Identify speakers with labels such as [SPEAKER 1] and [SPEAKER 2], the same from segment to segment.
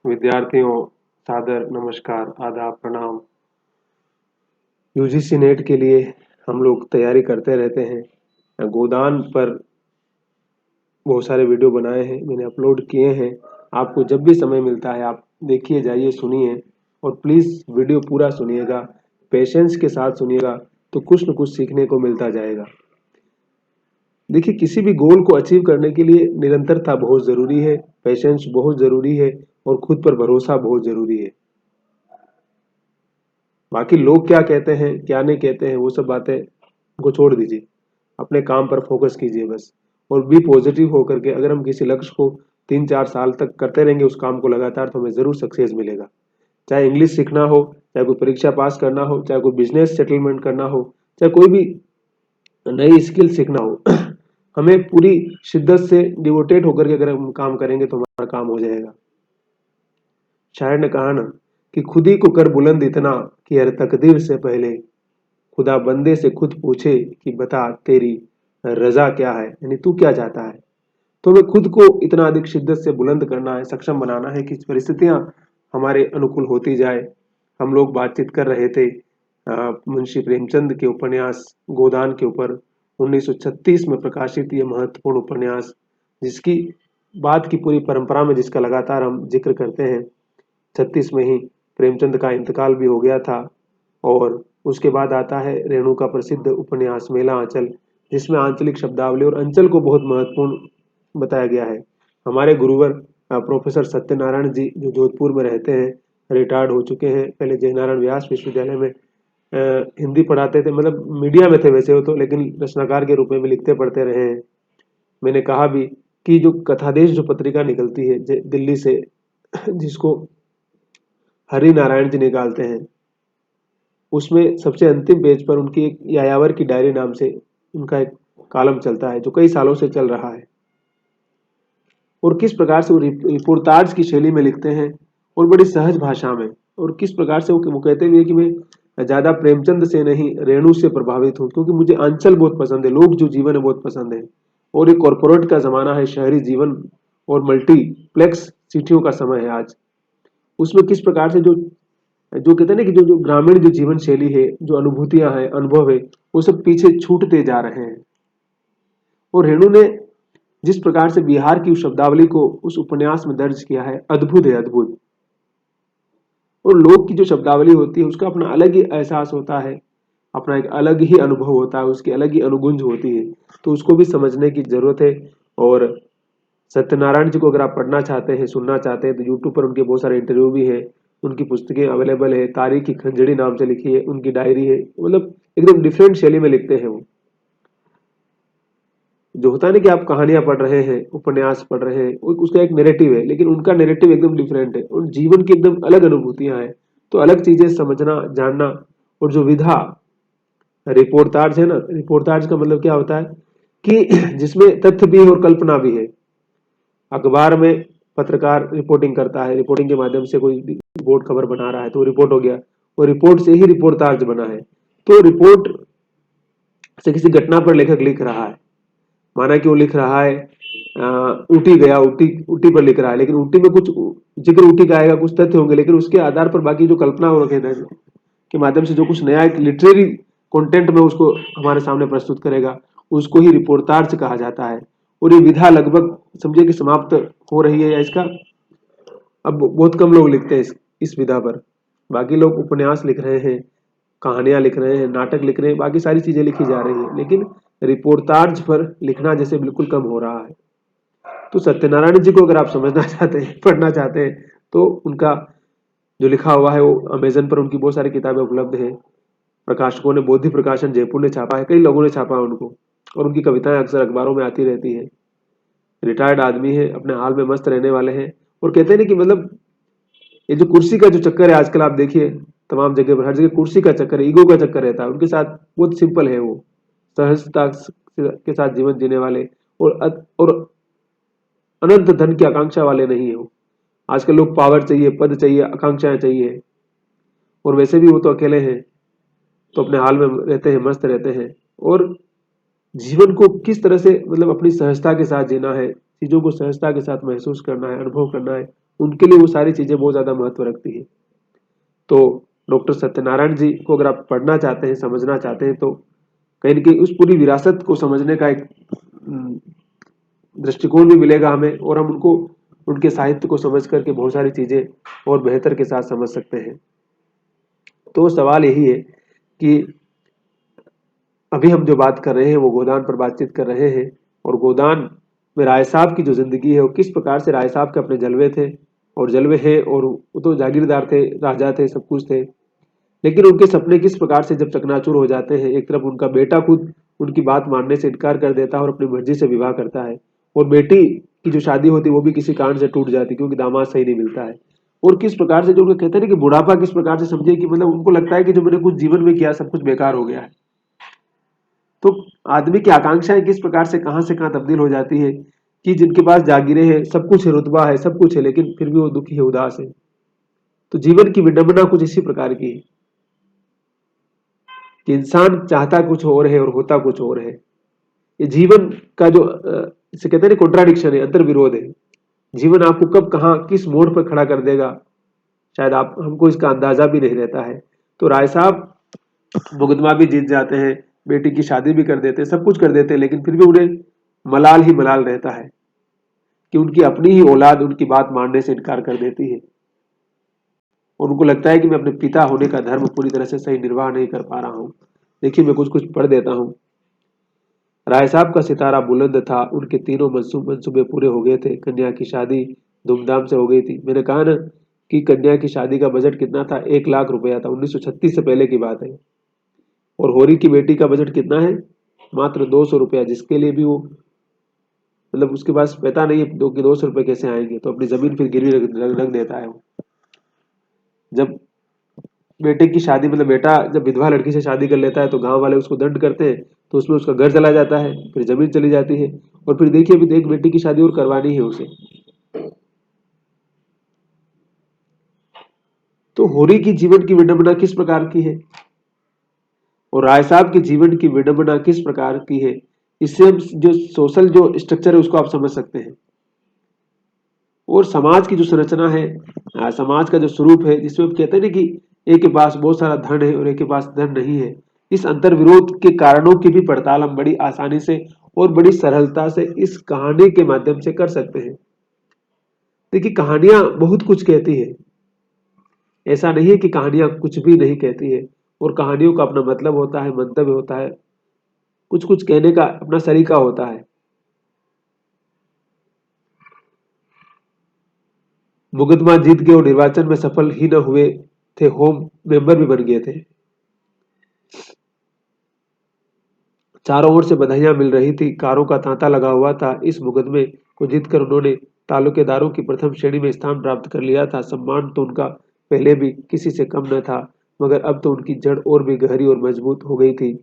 [SPEAKER 1] विद्यार्थियों, सादर नमस्कार, आदाब, प्रणाम। यूजीसी नेट के लिए हम लोग तैयारी करते रहते हैं। गोदान पर बहुत सारे वीडियो बनाए हैं, मैंने अपलोड किए हैं। आपको जब भी समय मिलता है आप देखिए, जाइए, सुनिए और प्लीज़ वीडियो पूरा सुनिएगा, पेशेंस के साथ सुनिएगा तो कुछ न कुछ सीखने को मिलता जाएगा। देखिए, किसी भी गोल को अचीव करने के लिए निरंतरता बहुत ज़रूरी है, पेशेंस बहुत ज़रूरी है और खुद पर भरोसा बहुत ज़रूरी है। बाकी लोग क्या कहते हैं क्या नहीं कहते हैं वो सब बातें को छोड़ दीजिए, अपने काम पर फोकस कीजिए बस। और बी पॉजिटिव होकर के अगर हम किसी लक्ष्य को 3-4 साल तक करते रहेंगे उस काम को लगातार, तो हमें जरूर सक्सेस मिलेगा। चाहे इंग्लिश सीखना हो, चाहे कोई परीक्षा पास करना हो, चाहे कोई बिजनेस सेटलमेंट करना हो, चाहे कोई भी नई स्किल सीखना हो हमें पूरी शिद्दत से डिवोटेड होकर के अगर हम काम करेंगे तो हमारा काम हो जाएगा। शायर ने कहा ना कि खुद ही को कर बुलंद इतना कि हर तकदीर से पहले खुदा बंदे से खुद पूछे कि बता तेरी रजा क्या है, यानी तू क्या चाहता है। तो हमें खुद को इतना अधिक शिद्दत से बुलंद करना है, सक्षम बनाना है कि परिस्थितियां हमारे अनुकूल होती जाए। हम लोग बातचीत कर रहे थे मुंशी प्रेमचंद के उपन्यास गोदान के ऊपर। 1936 में प्रकाशित ये महत्वपूर्ण उपन्यास, जिसकी बात की पूरी परंपरा में जिसका लगातार हम जिक्र करते हैं। 36 में ही प्रेमचंद का इंतकाल भी हो गया था। और उसके बाद आता है रेणु का प्रसिद्ध उपन्यास मेला आंचल, जिसमें आंचलिक शब्दावली और अंचल को बहुत महत्वपूर्ण बताया गया है। हमारे गुरुवर प्रोफेसर सत्यनारायण जी जो जोधपुर में रहते हैं, रिटायर्ड हो चुके हैं, पहले जयनारायण व्यास विश्वविद्यालय में हिंदी पढ़ाते थे, मतलब मीडिया में थे वैसे हो तो, लेकिन रचनाकार के रूप में भी लिखते पढ़ते रहे हैं। मैंने कहा भी कि जो कथादेश जो पत्रिका निकलती है दिल्ली से, जिसको हरि नारायण जी निकालते हैं, उसमें सबसे अंतिम पेज पर उनकी एक यायावर की डायरी नाम से उनका एक कॉलम चलता है जो कई सालों से चल रहा है। और किस प्रकार से वो रिपोर्टाज की शैली में लिखते हैं और बड़ी सहज भाषा में, और किस प्रकार से वो कहते भी है कि मैं ज्यादा प्रेमचंद से नहीं रेणु से प्रभावित हूँ, क्योंकि मुझे अंचल बहुत पसंद है, लोग जो जीवन है बहुत पसंद है। और ये कॉरपोरेट का जमाना है, शहरी जीवन और मल्टीप्लेक्स सिटियों का समय है आज। उसमें किस प्रकार से जो जो कहते हैं ना कि जो ग्रामीण जो जीवन शैली है, जो अनुभूतियां हैं, अनुभव है, वो सब पीछे छूटते जा रहे हैं। और रेणु ने जिस प्रकार से बिहार की उस शब्दावली को उस उपन्यास में दर्ज किया है, अद्भुत है, अद्भुत। और लोक की जो शब्दावली होती है उसका अपना अलग ही एहसास होता है, अपना एक अलग ही अनुभव होता है, उसकी अलग ही अनुगुंज होती है। तो उसको भी समझने की जरूरत है। और सत्यनारायण जी को अगर आप पढ़ना चाहते हैं, सुनना चाहते हैं, तो यूट्यूब पर उनके बहुत सारे इंटरव्यू भी है, उनकी पुस्तकें अवेलेबल है। तारीख की खंजड़ी नाम से लिखी है, उनकी डायरी है, मतलब एकदम डिफरेंट शैली में लिखते हैं वो। जो होता है ना कि आप कहानियां पढ़ रहे हैं, उपन्यास पढ़ रहे हैं, उसका एक नैरेटिव है, लेकिन उनका नैरेटिव एकदम डिफरेंट है और जीवन की एकदम अलग अनुभूतियां हैं। तो अलग चीजें समझना, जानना। और जो विधा रिपोर्टाज है ना, रिपोर्टाज का मतलब क्या होता है कि जिसमें तथ्य भी है और कल्पना भी है। अखबार में पत्रकार रिपोर्टिंग करता है, रिपोर्टिंग के माध्यम से कोई रिपोर्ट खबर बना रहा है तो रिपोर्ट हो गया, और रिपोर्ट से ही रिपोर्टाज बना है। तो रिपोर्ट से किसी घटना पर लेखक लिख रहा है, माना कि वो लिख रहा है ऊटी गया, ऊटी ऊटी पर लिख रहा है, लेकिन ऊटी में कुछ जिक्र ऊटी का आएगा, कुछ तथ्य होंगे, लेकिन उसके आधार पर बाकी जो कल्पना हो रखे के माध्यम से जो कुछ नया एक लिटरेरी कंटेंट में उसको हमारे सामने प्रस्तुत करेगा, उसको ही रिपोर्टार्ज कहा जाता है। और ये विधा लगभग समझिए कि समाप्त हो रही है, या इसका अब बहुत कम लोग लिखते हैं इस विधा पर। बाकी लोग उपन्यास लिख रहे हैं, कहानियां लिख रहे हैं, नाटक लिख रहे हैं, बाकी सारी चीजें लिखी जा रही है, लेकिन रिपोर्टाज पर लिखना जैसे बिल्कुल कम हो रहा है। तो सत्यनारायण जी को अगर आप समझना चाहते हैं, पढ़ना चाहते हैं, तो उनका जो लिखा हुआ है वो अमेजन पर उनकी बहुत सारी किताबें उपलब्ध है। प्रकाशकों ने, बोधि प्रकाशन जयपुर ने छापा है, कई लोगों ने छापा है उनको, और उनकी कविताएं अक्सर अखबारों में आती रहती है। रिटायर्ड आदमी है, अपने हाल में मस्त रहने वाले हैं। और कहते हैं ना कि मतलब ये जो कुर्सी का जो चक्कर है आजकल, आप देखिए तमाम जगह पर, हर जगह कुर्सी का चक्कर है, ईगो का चक्कर रहता है उनके साथ। बहुत सिंपल है वो, सहजता के साथ जीवन जीने वाले, और अनंत धन की आकांक्षा वाले नहीं है वो। आजकल लोग पावर चाहिए, पद चाहिए, आकांक्षाएं चाहिए, और वैसे भी वो तो अकेले हैं, तो अपने हाल में रहते हैं, मस्त रहते हैं। और जीवन को किस तरह से मतलब अपनी सहजता के साथ जीना है, चीजों को सहजता के साथ महसूस करना है, अनुभव करना है, उनके लिए वो सारी चीजें बहुत ज्यादा महत्व रखती है। तो डॉक्टर सत्यनारायण जी को अगर आप पढ़ना चाहते हैं, समझना चाहते हैं, तो कहीं ना कहीं उस पूरी विरासत को समझने का एक दृष्टिकोण भी मिलेगा हमें, और हम उनको, उनके साहित्य को समझ करके बहुत सारी चीजें और बेहतर के साथ समझ सकते हैं। तो सवाल यही है कि अभी हम जो बात कर रहे हैं वो गोदान पर बातचीत कर रहे हैं, और गोदान में राय साहब की जो जिंदगी है वो किस प्रकार से, राय साहब के अपने जलवे थे और जलवे हैं, और वो तो जागीरदार थे, राजा थे, सब कुछ थे, लेकिन उनके सपने किस प्रकार से जब चकनाचूर हो जाते हैं। एक तरफ उनका बेटा खुद उनकी बात मानने से इनकार कर देता है और अपनी मर्जी से विवाह करता है, और बेटी की जो शादी होती है वो भी किसी कारण से टूट जाती है क्योंकि दामाद सही नहीं मिलता है। और किस प्रकार से जो उनको कहते हैं ना कि बुढ़ापा किस प्रकार से, समझिए कि मतलब उनको लगता है कि जो मैंने कुछ जीवन में किया सब कुछ बेकार हो गया है। तो आदमी की आकांक्षाएं किस प्रकार से कहां तब्दील हो जाती है कि जिनके पास जागीरें हैं, सब कुछ है, रुतबा है, सब कुछ है, लेकिन फिर भी वो दुखी है, उदास है। तो जीवन की विडंबना कुछ इसी प्रकार की है कि इंसान चाहता कुछ और है और होता कुछ और है। ये जीवन का जो इसे कहते हैं ना कॉन्ट्राडिक्शन है, अंतर विरोध है। जीवन आपको कब कहाँ किस मोड़ पर खड़ा कर देगा, शायद आप हमको इसका अंदाजा भी नहीं रहता है। तो राय साहब मुकदमा भी जीत जाते हैं, बेटी की शादी भी कर देते हैं, सब कुछ कर देते हैं, लेकिन फिर भी उन्हें मलाल ही मलाल रहता है कि उनकी अपनी ही औलाद उनकी बात मानने से इनकार कर देती है, और उनको लगता है कि मैं अपने पिता होने का धर्म पूरी तरह से सही निर्वाह नहीं कर पा रहा हूँ। देखिए मैं कुछ कुछ पढ़ देता हूँ। राय साहब का सितारा बुलंद था, उनके तीनों मंसूबे पूरे हो गए थे, कन्या की शादी धूमधाम से हो गई थी। मैंने कहा ना कि कन्या की शादी का बजट कितना था, 1 लाख रुपया था, 1936 से पहले की बात है। और होरी की बेटी का बजट कितना है, मात्र 200 रुपया, जिसके लिए भी वो मतलब उसके पास पता नहीं है 200 रुपये कैसे आएंगे, तो अपनी जमीन फिर गिरवी रख देता है वो। जब बेटे की शादी मतलब बेटा जब विधवा लड़की से शादी कर लेता है तो गांव वाले उसको दंड करते हैं, तो उसमें उसका घर चला जाता है, फिर जमीन चली जाती है, और फिर देखिए अभी एक बेटी की शादी और करवानी है उसे। तो होरी की जीवन की विडंबना किस प्रकार की है और राय साहब के जीवन की विडंबना किस प्रकार की है, इससे हम जो सोशल जो स्ट्रक्चर है उसको आप समझ सकते हैं। और समाज की जो संरचना है, समाज का जो स्वरूप है, जिसमें हम कहते हैं ना कि एक के पास बहुत सारा धन है और एक के पास धन नहीं है, इस अंतर विरोध के कारणों की भी पड़ताल हम बड़ी आसानी से और बड़ी सरलता से इस कहानी के माध्यम से कर सकते हैं। देखिए कहानियां बहुत कुछ कहती है, ऐसा नहीं है कि कहानियां कुछ भी नहीं कहती है, और कहानियों का अपना मतलब होता है, मंतव्य होता है, कुछ कुछ कहने का अपना सलीका होता है। मुकदमा जीत गए और निर्वाचन में सफल ही न हुए थे, होम मेंबर भी बन गए थे। चारों ओर से बधाइयां मिल रही थी, कारों का तांता लगा हुआ था। इस मुकदमे को जीतकर उन्होंने तालुकेदारों की प्रथम श्रेणी में स्थान प्राप्त कर लिया था। सम्मान तो उनका पहले भी किसी से कम न था, मगर अब तो उनकी जड़ और भी गहरी और मजबूत हो गई थी।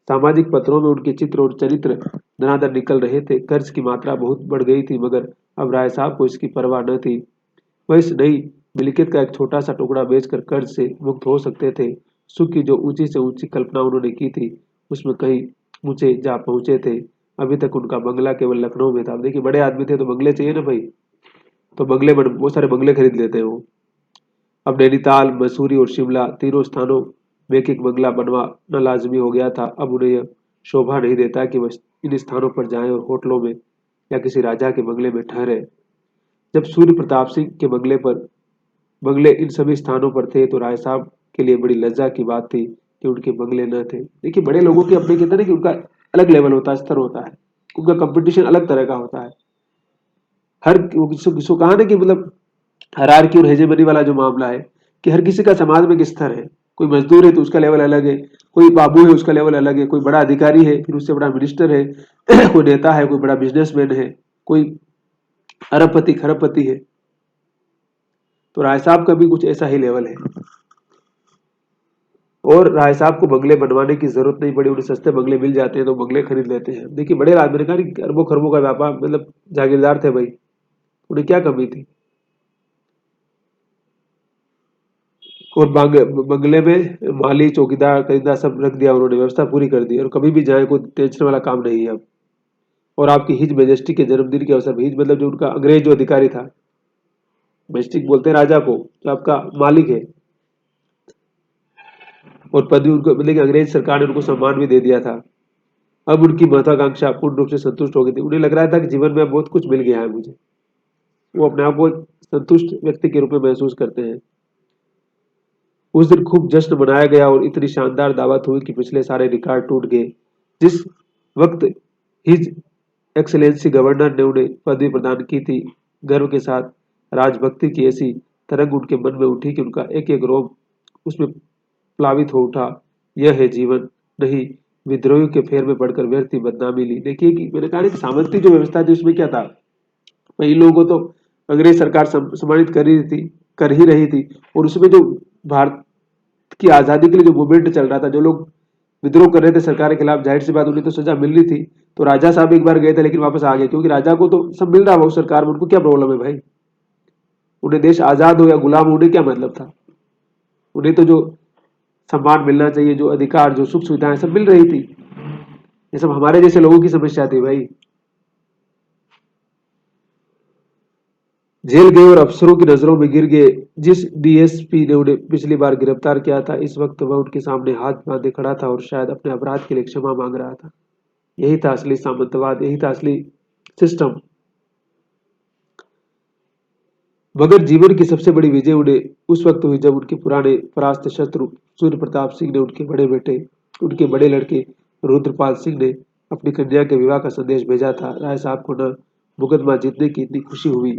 [SPEAKER 1] सामाजिक पत्रों में उनके चित्र और चरित्र धनाधन निकल रहे थे। कर्ज की मात्रा बहुत बढ़ गई थी, मगर अब राय साहब को इसकी परवाह न थी। वह इस नई मिल्कियत का एक छोटा सा टुकड़ा बेचकर कर्ज से मुक्त हो सकते थे। सुख की जो ऊंची से ऊंची कल्पना उन्होंने की थी, उसमें कहीं ऊंचे जा पहुंचे थे। अभी तक उनका बंगला केवल लखनऊ में था। अब देखिए बड़े आदमी थे तो बंगले चाहिए ना भाई, तो बहुत सारे बंगले खरीद लेते हैं वो। अब नैनीताल, मसूरी और शिमला तीनों स्थानों में एक एक बंगला बनवाना लाजमी हो गया था। अब उन्हें यह शोभा नहीं देता कि वह इन स्थानों पर जाएं और होटलों में या किसी राजा के बंगले में ठहरे। जब सूर्य प्रताप सिंह के बंगले इन सभी स्थानों पर थे, तो राय साहब के लिए बड़ी लज्जा की बात थी कि उनके बंगले न थे। देखिए बड़े लोगों के अपने कहते हैं ना कि उनका अलग लेवल होता है, स्तर होता है, उनका कंपटीशन अलग तरह का होता है। हर किसको कहा ना कि मतलब हायरार्की और हेजेमनी वाला जो मामला है कि हर किसी का समाज में एक स्तर है। कोई मजदूर है तो उसका लेवल अलग है, कोई बाबू है उसका लेवल अलग है, कोई बड़ा अधिकारी है फिर उससे बड़ा मिनिस्टर है कोई नेता है, कोई बड़ा बिजनेसमैन है, कोई अरबपति खरबपति है। तो राय साहब का भी कुछ ऐसा ही लेवल है। और राय साहब को बंगले बनवाने की जरूरत नहीं पड़ी, उन्हें सस्ते बंगले मिल जाते हैं तो बंगले खरीद लेते हैं। देखिए बड़े मैंने कहा कि अरबों खरबों का व्यापार मतलब जागीरदार थे भाई, उन्हें क्या कमी थी। और बंगले में माली चौकीदार खरीदार सब रख दिया उन्होंने, व्यवस्था पूरी कर दी, और कभी भी जाए कोई टेंशन वाला काम नहीं है अब। और आपकी हिज मेजेस्टी के जन्मदिन के अवसर पर, हिज मतलब जो उनका अंग्रेज जो अधिकारी था, मजिस्ट्रेट बोलते हैं राजा को, जो आपका मालिक है, और पद भी उनको, मतलब कि अंग्रेज सरकार ने उनको सम्मान भी दे दिया था। अब उनकी महत्वाकांक्षा पूर्ण रूप से संतुष्ट हो गई थी। उन्हें लग रहा था कि जीवन में अब बहुत कुछ मिल गया है मुझे। वो अपने आप को एक संतुष्ट व्यक्ति के रूप में महसूस करते हैं। उस दिन खूब जश्न मनाया गया और इतनी शानदार दावत हुई कि पिछले सारे रिकॉर्ड टूट गए। जिस वक्त हिज एक्सेलेंसी गवर्नर ने उन्हें पदवी प्रदान की थी, गर्व के साथ राजभक्ति की ऐसी तरंग उनके मन में उठी कि उनका एक एक रोम उसमें प्लावित हो उठा। यह है जीवन, नहीं विद्रोहियों के फेर में पड़कर व्यर्थ ही बदनामी ली। देखिए कि मैंने कहा कि सामंती जो व्यवस्था थी उसमें क्या था, भाई इन लोगों को तो अंग्रेज सरकार सम्मानित कर ही रही थी। और उसमें जो भारत की आजादी के लिए जो मूवमेंट चल रहा था, जो लोग विद्रोह कर रहे थे सरकार के खिलाफ, जाहिर सी बात उन्हें तो सजा मिल रही थी। तो राजा साहब एक बार गए थे लेकिन वापस आ गए, क्योंकि राजा को तो सब मिल रहा है, वो सरकार में उनको क्या प्रॉब्लम है भाई। उन्हें देश आजाद हो या गुलाम हो, उन्हें क्या मतलब था। उन्हें तो जो सम्मान मिलना चाहिए, जो अधिकार, जो सुख सुविधाएं सब मिल रही थी। ये सब हमारे जैसे लोगों की समस्या थी भाई। जेल गए और अफसरों की नजरों में गिर गए। जिस डीएसपी ने उन्हें पिछली बार गिरफ्तार किया था, इस वक्त वह उनके सामने हाथ बांधे खड़ा था और शायद अपने अपराध के लिए क्षमा मांग रहा था। यही था असली सामंतवाद, यही था असली सिस्टम। मगर जीवन की सबसे बड़ी विजय उन्हें उस वक्त हुई जब उनके पुराने परास्त शत्रु सूर्य प्रताप सिंह ने उनके बड़े बेटे, उनके बड़े लड़के रुद्रपाल सिंह ने अपनी कन्या के विवाह का संदेश भेजा था। राय साहब को न मुकदमा जीतने की इतनी खुशी हुई,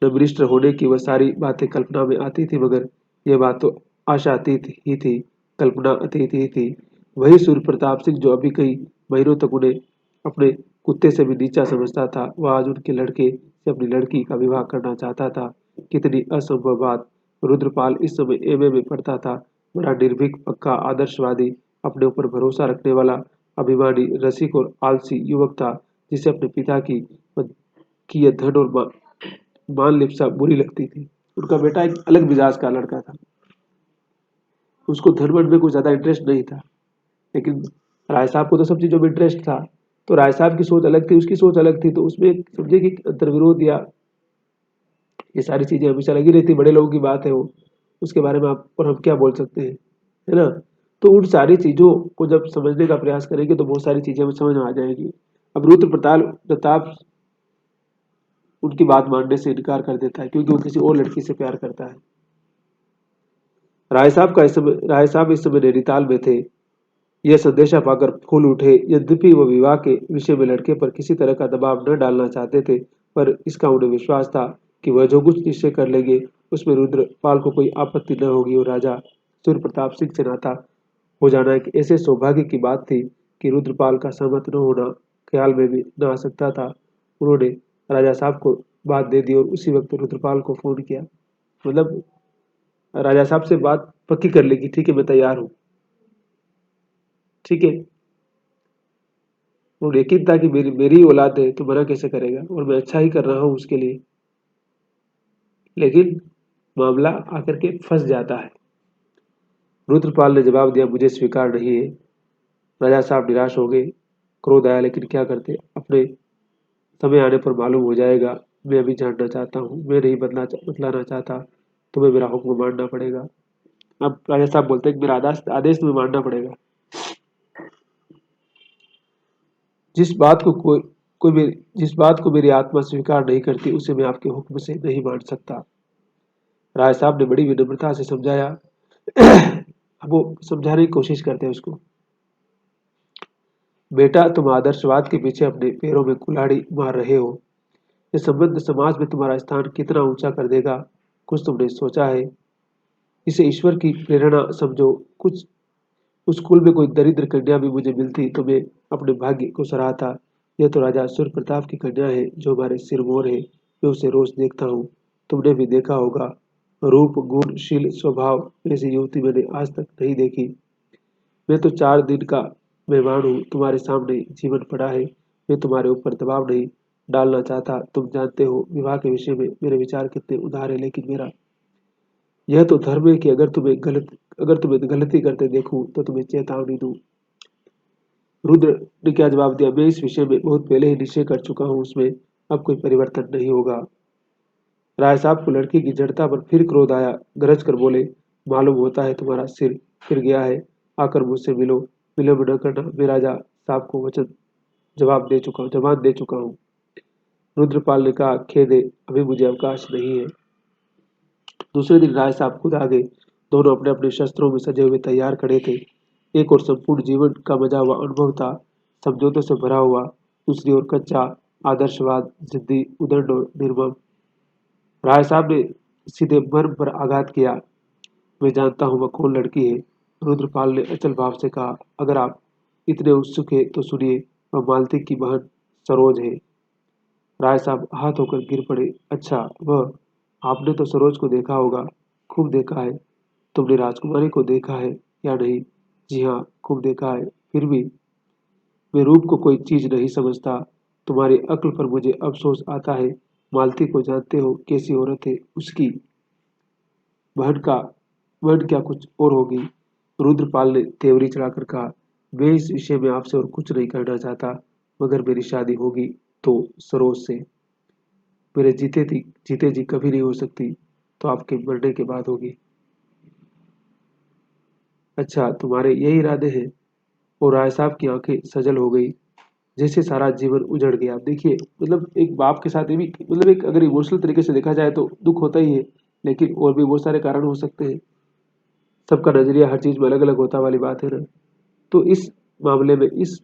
[SPEAKER 1] न मिनिस्टर होने की वह सारी बातें कल्पना में आती थी, मगर यह बात तो आशा अतीत ही थी, कल्पना अतीत ही थी। वही सूर्य प्रताप सिंह जो अभी कई महीनों तक उन्हें अपने कुत्ते से भी नीचा समझता था, वह आज उनके लड़के से अपनी लड़की का विवाह करना चाहता था। कितनी असंभव बात। रुद्रपाल इस समय एमए में पढ़ता था, बड़ा निर्भीक, पक्का, आदर्शवादी, अपने ऊपर भरोसा रखने वाला, अभिमानी, रसिक और आलसी युवक था, जिसे अपने पिता की यह धन और मान लिप्सा बुरी लगती थी। उनका बेटा एक अलग मिजाज का लड़का था, उसको धन वन में कुछ ज्यादा इंटरेस्ट नहीं था। लेकिन राय साहब को तो सब चीजों में इंटरेस्ट था। तो राय साहब की सोच अलग थी, उसकी सोच अलग थी, तो उसमें समझे कि अंतर्विरोध या ये सारी चीजें हमेशा लगी रहती। बड़े लोगों की बात है वो, उसके बारे में आप और हम क्या बोल सकते हैं, है ना। तो उन सारी चीजों को जब समझने का प्रयास करेंगे तो बहुत सारी चीजें हमें समझ में आ जाएगी। अब रुद्र प्रताप उनकी बात मानने से इनकार कर देता है, क्योंकि वो किसी और लड़की से प्यार करता है। राय साहब इस समय नैनीताल में थे। यह संदेशा पाकर फूल उठे। यद्यपि वो विवाह के विषय में लड़के पर किसी तरह का दबाव न डालना चाहते थे, पर इसका उन्हें विश्वास था कि वह जो कुछ निश्चय कर लेंगे उसमें रुद्रपाल को कोई आपत्ति न होगी। और राजा सूर्य प्रताप सिंह से नाता हो जाना एक ऐसे सौभाग्य की बात थी कि रुद्रपाल का सहमत न होना ख्याल में भी न आ सकता था। उन्होंने राजा साहब को बात दे दी और उसी वक्त रुद्रपाल को फोन किया। मतलब राजा साहब से बात पक्की कर ली कि ठीक है मैं तैयार हूँ, ठीक है। वो यकीन था कि मेरी मेरी औलाद है तो मना कैसे करेगा, और मैं अच्छा ही कर रहा हूँ उसके लिए। लेकिन मामला आकर के फंस जाता है। रुद्रपाल ने जवाब दिया, मुझे स्वीकार नहीं है। राजा साहब निराश हो गए, क्रोध आया, लेकिन क्या करते, अपने समय आने पर मालूम हो जाएगा। मैं अभी जानना चाहता हूँ, मैं नहीं बतलाना चाहता। तुम्हें मेरा हुक्म मानना पड़ेगा। अब राजा साहब बोलते हैं कि मेरा आदेश आदेश तुम्हें मानना पड़ेगा। जिस बात को कोई कोई मेरी जिस बात को मेरी आत्मा स्वीकार नहीं करती, उसे मैं आपके हुक्म से नहीं मान सकता। राय साहब ने बड़ी विनम्रता से समझाया। अब वो समझाने की कोशिश करते हैं उसको। बेटा, तुम आदर्शवाद के पीछे अपने पैरों में कुल्हाड़ी मार रहे हो। ये संबंध समाज में तुम्हारा स्थान कितना ऊंचा कर देगा, कुछ तुमने सोचा है। इसे ईश्वर की प्रेरणा समझो। कुछ उस स्कूल में कोई दरिद्र कन्या भी मुझे मिलती तो मैं अपने भाग्य को सराहता। यह तो राजा सूर्य प्रताप की कन्या है, जो हमारे सिरमौर है। मैं उसे रोज देखता हूँ, तुमने भी देखा होगा। रूप, गुण, शील, स्वभाव ऐसी युवती मैंने आज तक नहीं देखी। मैं तो 4 दिन का मेहमान हूँ, तुम्हारे सामने जीवन पड़ा है। मैं तुम्हारे ऊपर दबाव नहीं डालना चाहता। तुम जानते हो विवाह के विषय में मेरे विचार कितने उदार है, लेकिन मेरा यह तो धर्म है कि अगर तुम्हें गलती करते देखूं तो तुम्हें चेतावनी दूं। रुद्र ने क्या जवाब दिया, मैं इस विषय में बहुत पहले ही निश्चय कर चुका हूँ, उसमें अब कोई परिवर्तन नहीं होगा। राय साहब को लड़की की जड़ता पर फिर क्रोध आया। गरज कर बोले, मालूम होता है तुम्हारा सिर फिर गया है, आकर मुझसे मिलो, विलम्ब न करना। मैं राजा साहब को वचन जबान दे चुका हूँ। रुद्रपाल ने कहा, खेद है, अभी मुझे अवकाश नहीं है। दूसरे दिन राय साहब खुद आ गए। दोनों अपने अपने शस्त्रों में सजे हुए तैयार खड़े थे। एक और संपूर्ण जीवन का मजा हुआ अनुभव था, समझौतों से भरा हुआ। दूसरी ओर कच्चा आदर्शवाद, जिद्दी, उदंड और निर्मम। राय साहब ने सीधे मर्म पर आघात किया। मैं जानता हूँ वह कौन लड़की है। रुद्रपाल ने अचल भाव से कहा, अगर आप इतने उत्सुक है तो सुनिए, वह मालती की बहन सरोज है। राय साहब हाथ होकर गिर पड़े। अच्छा, वह? आपने तो सरोज को देखा होगा। खूब देखा है। तुमने राजकुमारी को देखा है या नहीं? जी हाँ, खूब देखा है। फिर भी मैं रूप को कोई चीज नहीं समझता। तुम्हारी अक्ल पर मुझे अफसोस आता है। मालती को जानते हो, कैसी औरत है उसकी? बहन का बहन क्या कुछ और होगी। रुद्रपाल ने तेवरी चढ़ाकर कहा, मैं इस विषय में आपसे और कुछ नहीं कहना चाहता, मगर मेरी शादी होगी तो सरोज से। मेरे जीते जी कभी नहीं हो सकती, तो आपके मरने के बाद होगी। अच्छा, तुम्हारे यही इरादे हैं? और राय साहब की आंखें सजल हो गई, जैसे सारा जीवन उजड़ गया। देखिए, मतलब एक बाप के साथ ये भी, मतलब एक अगर इमोशनल तरीके से देखा जाए तो दुख होता ही है, लेकिन और भी बहुत सारे कारण हो सकते हैं। सबका नजरिया हर चीज में अलग अलग होता वाली बात है ना। तो इस मामले में इस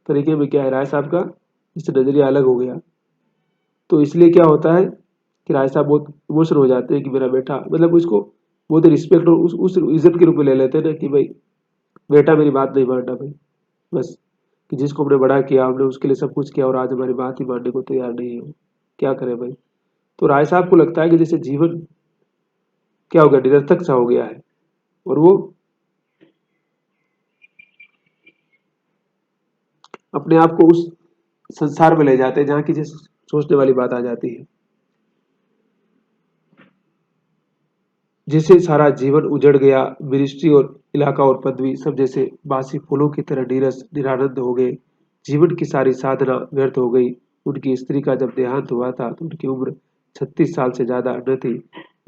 [SPEAKER 1] तरीके में क्या है, राय साहब का इससे नजरिया अलग हो गया। तो इसलिए क्या होता है कि राय साहब बहुत इमोशनल हो जाते हैं कि मेरा बेटा, मतलब उसको बहुत रिस्पेक्ट और उस इज्जत के रूप में ले लेते हैं ना, कि भाई बेटा मेरी बात नहीं मानना भाई, बस, कि जिसको हमने बड़ा किया, हमने उसके लिए सब कुछ किया और आज हमारी बात ही मानने को तैयार नहीं हो, क्या करें भाई। तो राय साहब को लगता है कि जैसे जीवन क्या हो गया, निरर्थक सा हो गया है। और वो अपने आप को उस संसार में ले जाते हैं जहाँ की जिस सोचने वाली बात आ जाती है, जिससे सारा जीवन उजड़ गया। मिनिस्ट्री और इलाका और पदवी सब जैसे बासी फूलों की तरह नीरस निरानंद हो गए। जीवन की सारी साधना व्यर्थ हो गई। उनकी स्त्री का जब देहांत हुआ था तो उनकी उम्र 36 साल से ज्यादा न थी।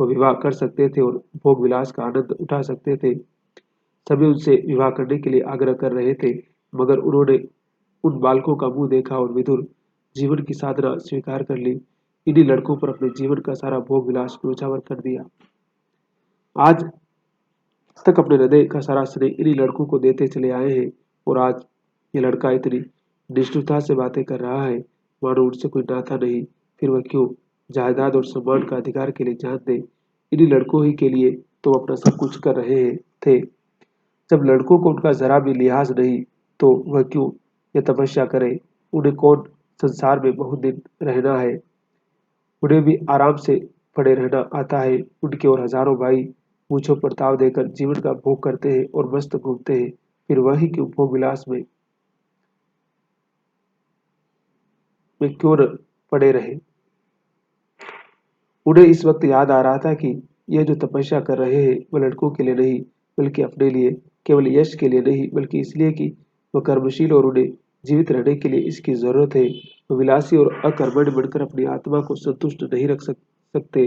[SPEAKER 1] वो विवाह कर सकते थे और भोग विलास का आनंद उठा सकते थे। सभी उनसे विवाह करने के लिए आग्रह कर रहे थे, मगर उन्होंने उन बालकों का मुंह देखा और विदुर जीवन की साधना स्वीकार कर ली। इन्हीं लड़कों पर अपने जीवन का सारा भोग विलास न्योछावर कर दिया। आज तक अपने हृदय का सारा स्नेह इन्हीं लड़कों को देते चले आए हैं, और आज ये लड़का इतनी निष्ठुरता से बातें कर रहा है, मानो उनसे कोई नाता नहीं। फिर वह क्यों जायदाद और सम्मान का अधिकार के लिए जान दे। इन्हीं लड़कों ही के लिए तो अपना सब कुछ कर रहे थे। जब लड़कों को उनका जरा भी लिहाज नहीं, तो वह क्यों ये तपस्या करे। उन्हें कौन संसार में बहुत दिन रहना है। उन्हें भी आराम से पड़े रहना आता है। उनके और हजारों भाई मूंछों पर ताव देकर जीवन का भोग करते हैं और मस्त घूमते हैं। फिर वही क्यों भोग विलास में क्यों न पड़े रहे। उन्हें इस वक्त याद आ रहा था कि यह जो तपस्या कर रहे हैं वह लड़कों के लिए नहीं, बल्कि अपने लिए। केवल यश के लिए नहीं, बल्कि इसलिए कि वह कर्मशील और उन्हें जीवित रहने के लिए इसकी जरूरत है। वह विलासी और अकर्मण्य बनकर अपनी आत्मा को संतुष्ट नहीं रख सकते।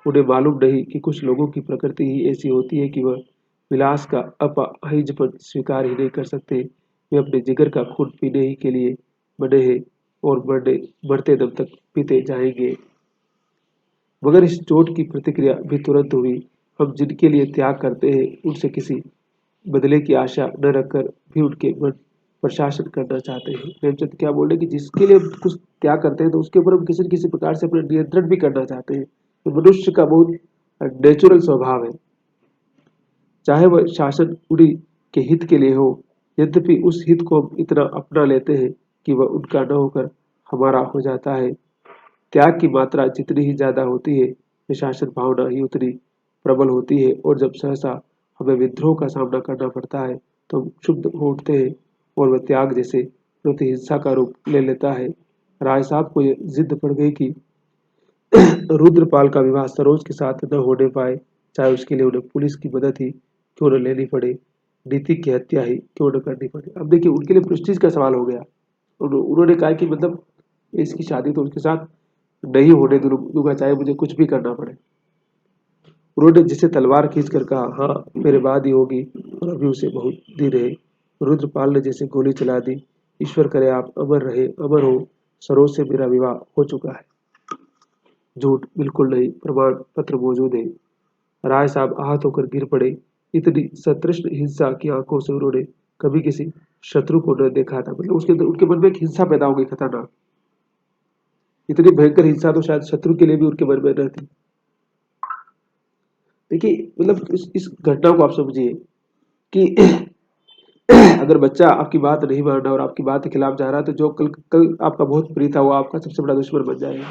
[SPEAKER 1] उन्हें मालूम नहीं कि कुछ लोगों की प्रकृति ही ऐसी होती है कि वह विलास का अपाहिजपन स्वीकार ही नहीं कर सकते। वे अपने जिगर का खून पीने ही के लिए बने हैं, और मरते दम तक पीते जाएंगे। मगर इस चोट की प्रतिक्रिया भी तुरंत हुई। हम जिनके लिए त्याग करते हैं उनसे किसी बदले की आशा न रखकर भी उनके मन पर शासन करना चाहते हैं। प्रेमचंद क्या बोले कि जिसके लिए हम कुछ त्याग करते हैं तो उसके ऊपर हम किसी न किसी प्रकार से अपना नियंत्रण भी करना चाहते हैं। तो मनुष्य का बहुत नेचुरल स्वभाव है, चाहे वह शासन उन्हीं के हित के लिए हो। यद्यपि उस हित को हम इतना अपना लेते हैं कि वह उनका न होकर हमारा हो जाता है। त्याग की मात्रा जितनी ही ज्यादा होती है, निशासन भावना ही उतनी प्रबल होती है, और जब सहसा हमें विद्रोह का सामना करना पड़ता है तो हम क्षुब्ध हो उठते हैं, और वह त्याग जैसे प्रतिहिंसा का रूप ले लेता है। राय साहब को यह जिद पड़ गई कि रुद्रपाल का विवाह सरोज के साथ न होने पाए, चाहे उसके लिए उन्हें पुलिस की मदद ही क्यों न लेनी पड़े, नीति की हत्या ही क्यों न करनी पड़े। अब देखिए, उनके लिए प्रेस्टीज का सवाल हो गया। उन्होंने कहा कि मतलब इसकी शादी तो उसके साथ नहीं होने दूंगा, चाहे मुझे कुछ भी करना पड़े। उन्होंने जिसे तलवार खींच कर कहा, हाँ मेरे बाद ही होगी, और अभी उसे बहुत दी रहे। रुद्रपाल ने जैसे गोली चला दी, ईश्वर करे आप अमर रहे, अमर हो, सरोज से मेरा विवाह हो चुका है। झूठ, बिल्कुल नहीं, प्रमाण पत्र मौजूद है। राय साहब आहत होकर गिर पड़े। इतनी सतृष्ण हिंसा की आंखों से उन्होंने कभी किसी शत्रु को न देखा था। मतलब उसके उनके मन में एक हिंसा पैदा हो गई खतरनाक। इतनी भयंकर हिंसा तो शायद शत्रु के लिए भी उनके मन में न थी। देखिए मतलब इस घटना को आप समझिए कि अगर बच्चा आपकी बात नहीं मान रहा और आपकी बात के खिलाफ जा रहा है, तो जो कल कल आपका बहुत प्रिय था वो आपका सबसे बड़ा दुश्मन बन जाएगा।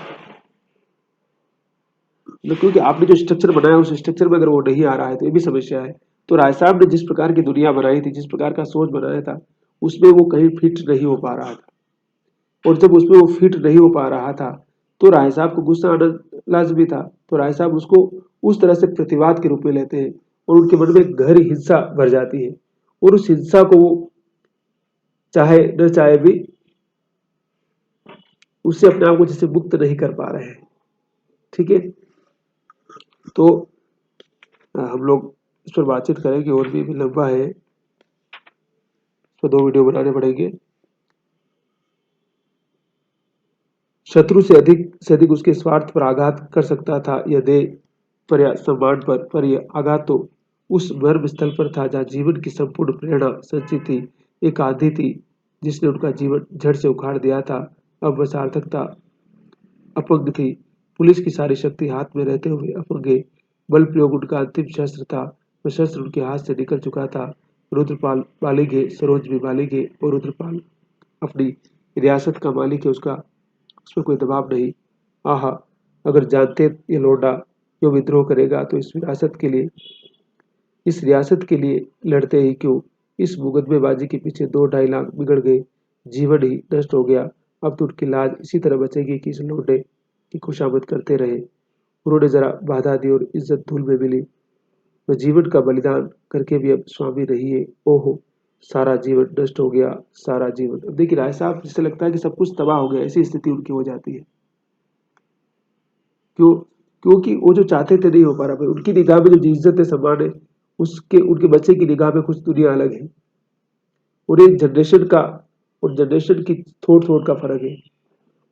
[SPEAKER 1] क्योंकि आपने जो स्ट्रक्चर बनाया उस स्ट्रक्चर में अगर वो नहीं आ रहा है तो ये भी समस्या है। तो राय साहब ने जिस प्रकार की दुनिया बनाई थी, जिस प्रकार का सोच बनाया था, उसमें वो कहीं फिट नहीं हो पा रहा था। और जब उसमें वो फिट नहीं हो पा रहा था तो राय साहब को गुस्सा आना लाजमी था। तो राय साहब उसको उस तरह से प्रतिवाद के रूप में लेते हैं और उनके मन में एक गहरी हिंसा भर जाती है, और उस हिंसा को वो चाहे न चाहे भी उससे अपने आप को जैसे मुक्त नहीं कर पा रहे हैं। ठीक है, तो हम लोग इस पर बातचीत करेंगे और भी लंबा है, तो 2 वीडियो बनाने पड़ेंगे। शत्रु से अधिक उसके स्वार्थ पर आघात कर सकता था यह देह पर या सम्मान पर यह आघात तो उस मर्म स्थल पर था जहाँ जीवन की संपूर्ण प्रेरणा संचित थी। एक आंधी थी जिसने उनका जीवन जड़ से उखाड़ दिया था। अब वह सार्थकता अपंग थी। पुलिस की सारी शक्ति हाथ में रहते हुए अपंगे। बल प्रयोग उनका अंतिम शस्त्र था। वह शस्त्र उनके हाथ से निकल चुका था। रुद्रपाल बालिग है, सरोज भी बालिग है, और रुद्रपाल अपनी रियासत का मालिक है। उसका उस पर कोई दबाव नहीं। आहा, अगर जानते ये लौंडा क्यों विद्रोह करेगा तो इस रियासत के लिए लड़ते ही क्यों। इस मुकदमेबाजी के पीछे 2-2.5 लाख बिगड़ गए, जीवन ही नष्ट हो गया। अब तो उनकी लाज इसी तरह बचेगी कि इस लौंडे की खुशामद करते रहे। उन्होंने जरा बाधा दी और इज्जत धूल में मिली। वह जीवन का बलिदान करके भी अब स्वामी नहीं है। ओहो, सारा जीवन नष्ट हो गया, सारा जीवन। अब देखिए राय साहब जिससे लगता है कि सब कुछ तबाह हो गया, ऐसी स्थिति उनकी हो जाती है। क्यों? क्योंकि वो जो चाहते थे नहीं हो पा रहा। भाई उनकी निगाह में जो इज्जत है, सम्मान है, उसके उनके बच्चे की निगाह में कुछ दुनिया अलग है। और एक जनरेशन का और जनरेशन की थोट का फर्क है।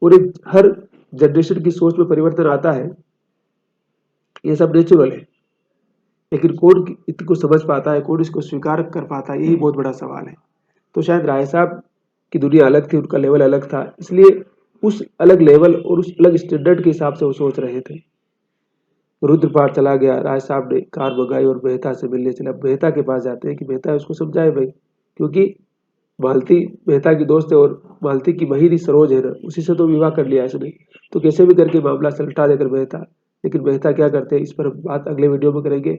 [SPEAKER 1] और एक हर जनरेशन की सोच में परिवर्तन आता है, ये सब नेचुरल है। लेकिन कौन इसको समझ पाता है, कौन इसको स्वीकार कर पाता है, यही बहुत बड़ा सवाल है। तो शायद राय साहब की दुनिया अलग थी, उनका लेवल अलग था, इसलिए उस अलग लेवल और उस अलग स्टैंडर्ड के हिसाब से वो सोच रहे थे। रुद्रपाल चला गया। राय साहब ने कार मंगाई और मेहता से मिलने चला। मेहता के पास जाते हैं कि मेहता उसको समझाए भाई, क्योंकि मालती मेहता की दोस्त है और मालती की बहिनी सरोज है ना, उसी से तो विवाह कर लिया इसने। तो कैसे भी करके मामला सलटा देकर मेहता, लेकिन मेहता क्या करते हैं इस पर बात अगले वीडियो में करेंगे।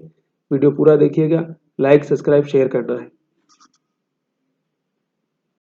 [SPEAKER 1] वीडियो पूरा देखिएगा, लाइक सब्सक्राइब शेयर करना है।